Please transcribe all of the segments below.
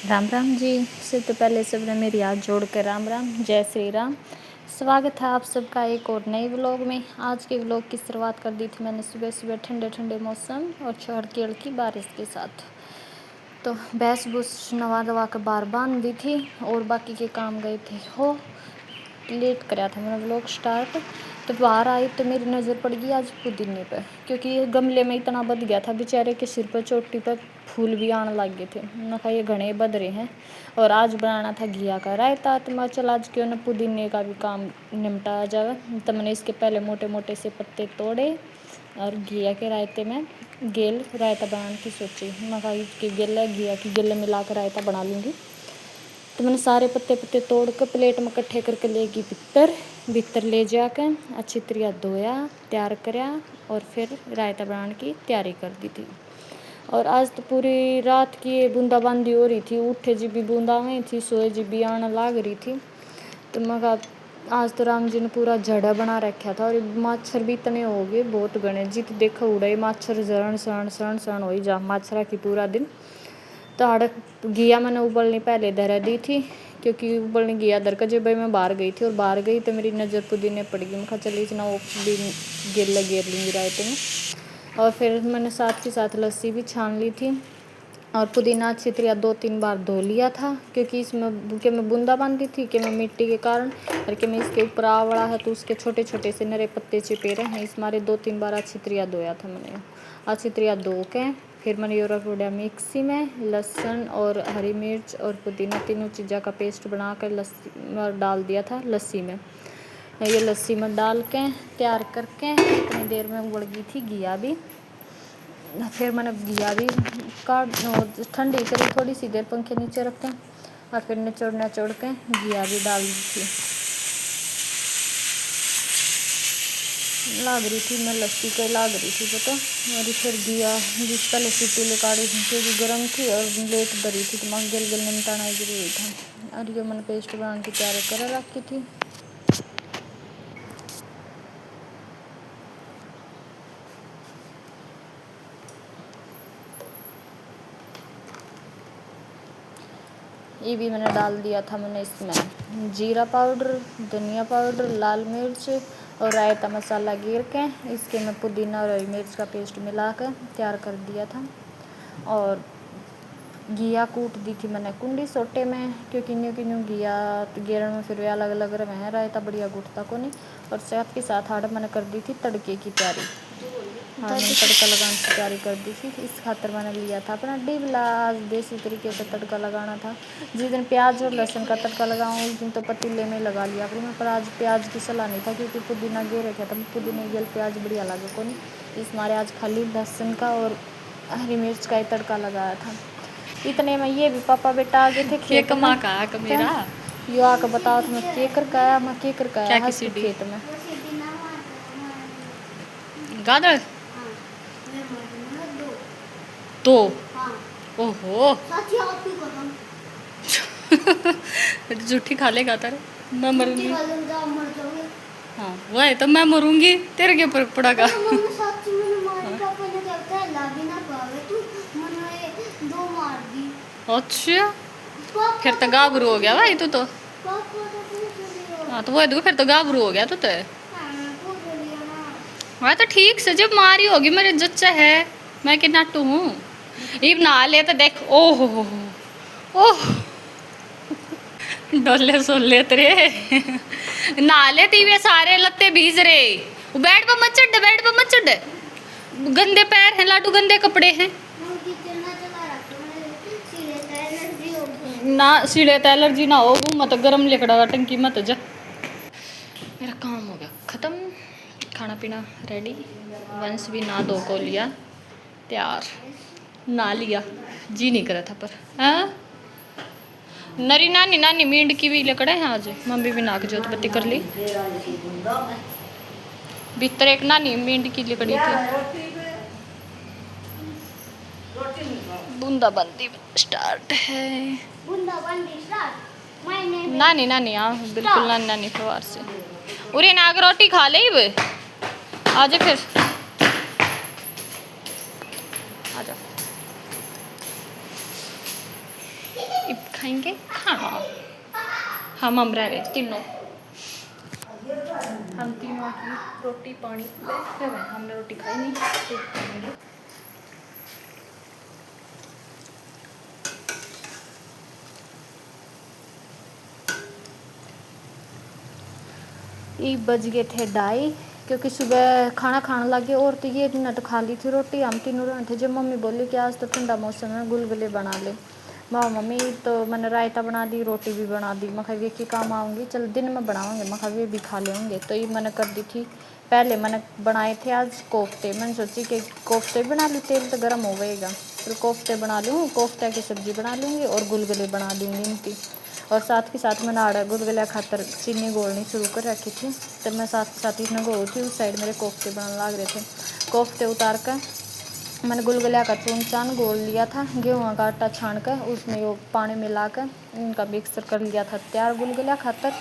राम राम जी। सबसे पहले सबने मेरी हाथ जोड़ कर राम राम, जय श्री राम। स्वागत है आप सबका एक और नए व्लॉग में। आज के व्लॉग की शुरुआत कर दी थी मैंने सुबह सुबह ठंडे ठंडे मौसम और हल्की हल्की बारिश के साथ। तो भैंस भूस नवा दवा कर बाहर बांध दी थी और बाकी के काम गए थे हो। लेट कराया था मैंने व्लॉग स्टार्ट। तो बाहर आई तो मेरी नज़र पड़ गई आज पुदीने पर, क्योंकि ये गमले में इतना बद गया था बेचारे के सिर पर चोटी पर फूल भी आने लग गए थे। मैंने कहा ये घने बद रहे हैं। और आज बनाना था घिया का रायता, तो मैं चल आज क्यों ना पुदीने का भी काम निपटाया जाए। तो मैंने इसके पहले मोटे मोटे से पत्ते तोड़े और घिया के रायते में गेल रायता बनाने की सोची। मैं कहा कि गेला घिया की गेले मिला कर रायता बना लूँगी। तो मैंने सारे पत्ते पत्ते तोड़ कर प्लेट में इकट्ठे करके लेगी भीतर ले जाकर अच्छी तरह धोया तैयार कराया और फिर रायता बनाने की तैयारी कर दी थी। और आज तो पूरी रात की बूंदाबांदी हो रही थी, उठे जी भी बूंदा में थी, सोए जी भी आने लाग रही थी। तो मैं कहा आज तो राम जी ने पूरा जड़ा बना रखा था और मच्छर भी इतने हो गए बहुत गणे। जित देखो उड़े मच्छर जरण सरण हो ही जा मच्छर की पूरा दिन। तो हड़क घिया मैंने उबलनी पहले धरा दी थी, क्योंकि उबलने घिया धर कर जब मैं बाहर गई थी और बाहर गई तो मेरी नज़र पुदीने पड़ गई। मैं चली इतना वो भी गेर लूँगी रायते में। और फिर मैंने साथ के साथ लस्सी भी छान ली थी और पुदीना अच्छी तरह 2-3 बार धो लिया था, क्योंकि इसमें के मैं बूंदा बांधी थी कि मैं मिट्टी के कारण और कि मैं इसके ऊपर आवड़ा है तो उसके छोटे छोटे से नरे पत्ते चिपे रहे हैं। इस मारे 2-3 बार अच्छी तरह धोया था मैंने। अच्छी तरह धो के फिर मैंने ये रख दिया मिक्सी में लहसुन और हरी मिर्च और पुदीना तीनों चीज़ों का पेस्ट बना कर लस्सी में डाल दिया था। लस्सी में ये लस्सी में डाल के तैयार करके इतनी देर में उबल गई थी घिया भी। फिर मैंने घिया भी काट ठंडी करी थोड़ी सी देर पंखे नीचे रखें और फिर निचोड़ के घिया भी डाल दी थी। लाग रही थी मैं लस्सी के लाग रही थी पता। और फिर घिया जिस पहले सीटी निकाली थी क्योंकि गर्म थी और लेट भरी थी तो मैं गल निमटाना जरूरी था। और ये मैंने पेस्ट बनाने की तैयारी कर रखी थी। ये भी मैंने डाल दिया था मैंने इसमें जीरा पाउडर, धनिया पाउडर, लाल मिर्च और रायता मसाला गिर के इसके मैं पुदीना और हरी मिर्च का पेस्ट मिला कर तैयार कर दिया था। और घिया कूट दी थी मैंने कुंडी सोटे में, क्योंकि न्यू घिया गेरण में फिर अलग अलग रहे हैं रायता बढ़िया गुटता को नहीं। और साथ के साथ हाड़ मैंने कर दी थी तड़के की तैयारी। हाँ मैंने तड़का लगाने की तैयारी कर दी थी। इस खातर मैंने लिया था अपना डिबला। आज देसी तरीके से तड़का लगाना था। जिस दिन प्याज और लहसुन का तड़का लगाऊँ उस दिन तो पतीले में लगा लिया अपनी पर आज प्याज की सलाह नहीं था, क्योंकि पुदीना गे रखा था। पुदीने गेल प्याज बढ़िया लगे को नहीं, इस मारे आज खाली लहसुन का और हरी मिर्च का ही तड़का लगाया था। इतने में ये भी पापा बेटा आ गए थे खेत में। का मेरा यो आकर बताओ तो मैं केकर का आया खेत में गादड़ तो ओहो झूठी खा लेगा तारे मैं मरूंगी। हाँ वह तो मैं मरूंगी तेरे के ऊपर पड़ेगा। अच्छा फिर तो गाभरू हो गया भाई तू तो। हाँ तो वह फिर तो गाभरू हो गया तू तो। हाँ तो ठीक से जब मारी होगी मेरे जच्चा है मैं कि नाटू हूँ। इब नहा ले तो देख ओह ओह डोले सोले तेरे नहा ले वे सारे लत्ते भीज रहे। बेड पर मत चढ़ गंदे पैर हैं लाडू गंदे कपड़े हैं ना सीढ़े तो एलर्जी ना हो मत गरम लिकड़ा टंकी मत जा। मेरा काम हो गया ख़त्म, खाना पीना रेडी। वंश भी ना धो को लिया तैयार, ना लिया जी नहीं करा था पर हाँ नरी नानी मींड की भी लकड़े हैं आज। मम्मी भी नाक जोत बत्ती कर ली। भीतर एक नानी मींड की लकड़ी थी। बूंदाबांदी स्टार्ट है। नानी हाँ बिल्कुल नानी परिवार से उरे नाग रोटी खा ले आज फिर आजा। अब खाएंगे खाना। हम रह गए तीनों, हम तीनों की रोटी पानी बैठे हुए, हमने रोटी खाई नहीं, तो खाएंगे। ये बज गए थे 2:30, क्योंकि सुबह खाना खाने लगे और तो ये ना तो खा ली थी रोटी, हम तीनों रहे थे। जब मम्मी बोली कि आज तो ठंडा मौसम है, गुलगुले बना ले, वाह मम्मी, तो मैंने रायता बना दी, रोटी भी बना दी। मैं कहा के काम आऊँगी, चल दिन में बनाऊँगे, मैं कहा वे भी खा लेंगे। तो ये मैंने कर दी थी। पहले मैंने बनाए थे आज कोफ्ते, मैंने सोची कि कोफ्ते बना लूँ, तेल तो गर्म हो गएगा, फिर कोफ्ते बना लूँ, कोफ्ते की सब्ज़ी बना लूँगी और गुलगुले बना दूँगी इनकी। और साथ के साथ मैंने आड़ा गुलगुला खातर चीनी घोलनी शुरू कर रखी थी, तब मैं साथ के साथ इसमें घोल थी। उस साइड मेरे कोफ्ते बनाने लग रहे थे। कोफ्ते उतार कर मैंने गुलगुला का चून चान घोल लिया था, गेहूँ का आटा छान कर उसमें वो पानी मिला कर उनका मिक्सर कर लिया था तैयार गुलगुला खातर।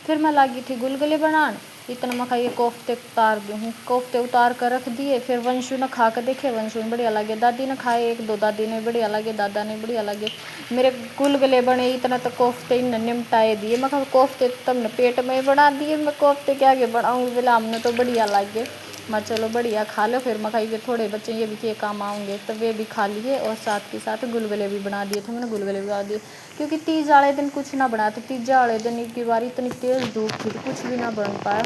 फिर मैं लगी थी गुलगुले बनाने, इतना मैं ये कोफ्ते उतार दूँ, कोफ्ते उतार कर रख दिए। फिर वंशु ने खा कर देखे, वंशु ने बढ़िया लगे, दादी ने खाए 1-2, दादी ने बढ़िया लगे, दादा ने बढ़िया लगे। मेरे गुलगुले बने इतना तो कोफ्ते इन निमटाए दिए। मैं कहा कोफ्ते तुमने पेट में बना दिए, मैं कोफ्ते क्या आगे बढ़ाऊँगी, बोला हमने तो बढ़िया लगे। मैं चलो बढ़िया खा लो। फिर मैं खाई थोड़े बच्चे ये भी के काम आऊँगे, तो वे भी खा लिए और साथ के साथ गुलगुले भी बना दिए थे। मैंने गुलगुले भी बना दिए, क्योंकि तीज वाले दिन कुछ ना बनाया, तो तीजा वाले दिन की बारी इतनी तेज़ धूप थी कुछ भी ना बन पाया।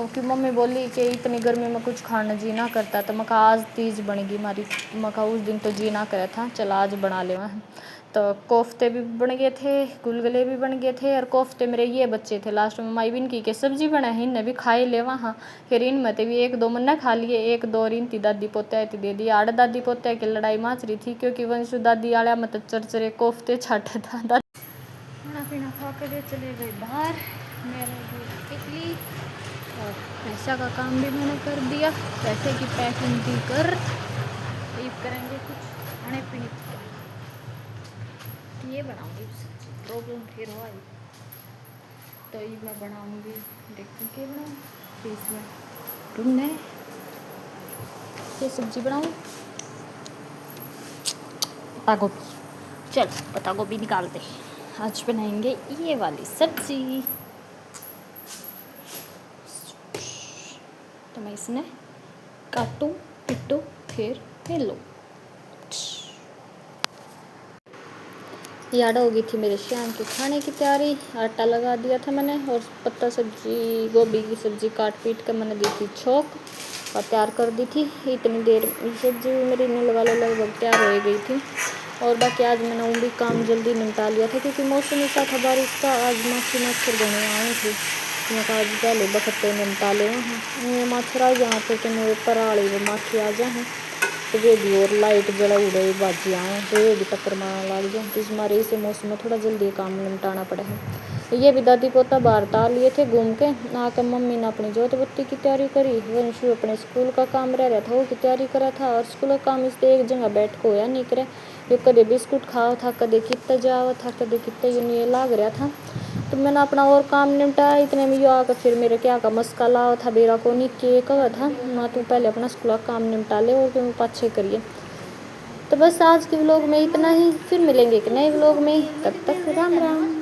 कि मम्मी बोली कि इतनी गर्मी में कुछ खाना जी ना करता, तो मैं कहा आज तीज बनेगी हमारी, मैं कहा उस दिन तो जी ना करे था, चल आज बना ले। तो कोफ्ते भी बन गए थे, गुलगुले भी बन गए थे, और कोफ्ते मेरे ये बच्चे थे लास्ट में माई बिन की के सब्जी बनाए, इनने भी खाए ले वहाँ। फिर इन में भी 1-2 मन्ना खा लिए, 1-2 और इनती दादी पोते थी दे दी। आड़ दादी पोते की लड़ाई माच रही थी, क्योंकि वंशु दादी आड़ा मतलब चरचरे कोफ्ते छाटा था। खाना पीना खा कर चले गए बाहर, मेरा टिकली और पैसा का काम भी मैंने कर दिया, पैसे की पैकिंग भी कर करेंगे कुछ खाने पीने ये बनाऊंगी सब्जी। प्रॉब्लम फिर हो आई, तो ये मैं बनाऊंगी, देखती क्या बनाऊँ, फिर इसमें ढूंढने ये सब्जी बनाऊँ। पत्ता गोभी, चल पत्ता गोभी निकालते, आज बनाएंगे ये वाली सब्जी। तो मैं इसने काटूँ पिटूँ फिर मिलूँ। याद हो गई थी मेरे शाम के खाने की तैयारी, आटा लगा दिया था मैंने, और पत्ता सब्जी गोभी की सब्ज़ी काट पीट कर मैंने दी थी छोक और तैयार कर दी थी। इतनी देर सब्जी मेरी ने लगा लो लगभग तैयार हो गई थी। और बाकी आज मैंने वो भी काम जल्दी निपटा लिया था, क्योंकि मौसम ऐसा था बारिश का, आज मच्छर घने आए थे, मैं कहा आज पहले बखते निपटा ले। वहाँ मच्छर आ जाए फिर तो मेरे ऊपर आड़े वो माखी आ जाए, तो वे भी और लाइट जला उड़े बाजी आए, तो ये भी टक्कर मारने लग जाए, तो इस मारे इसे मौसम में थोड़ा जल्दी काम निपटाना पड़ा है। ये भी दादी पोता बाहर तार लिए थे घूम के आकर, मम्मी ने अपनी जोत बत्ती की तैयारी करी, वंशु अपने स्कूल का काम रह रहा था वो की तैयारी करा था, और स्कूल का काम इसलिए एक जगह बैठ को होया नहीं करे, ये कदे बिस्कुट खाओ था, कदे कितना जाओ था, कदे कितना यूँ लाग रहा था। तो मैंने अपना और काम निपटाया, इतने में यो आकर फिर मेरे क्या का मस्का लाओ था, बेरा को नहीं के कहा था ना, तू पहले अपना स्कूल का काम निपटा ले और तुम पाछे करिए। तो बस आज के व्लॉग में इतना ही, फिर मिलेंगे एक नए व्लॉग में, तब तक राम राम।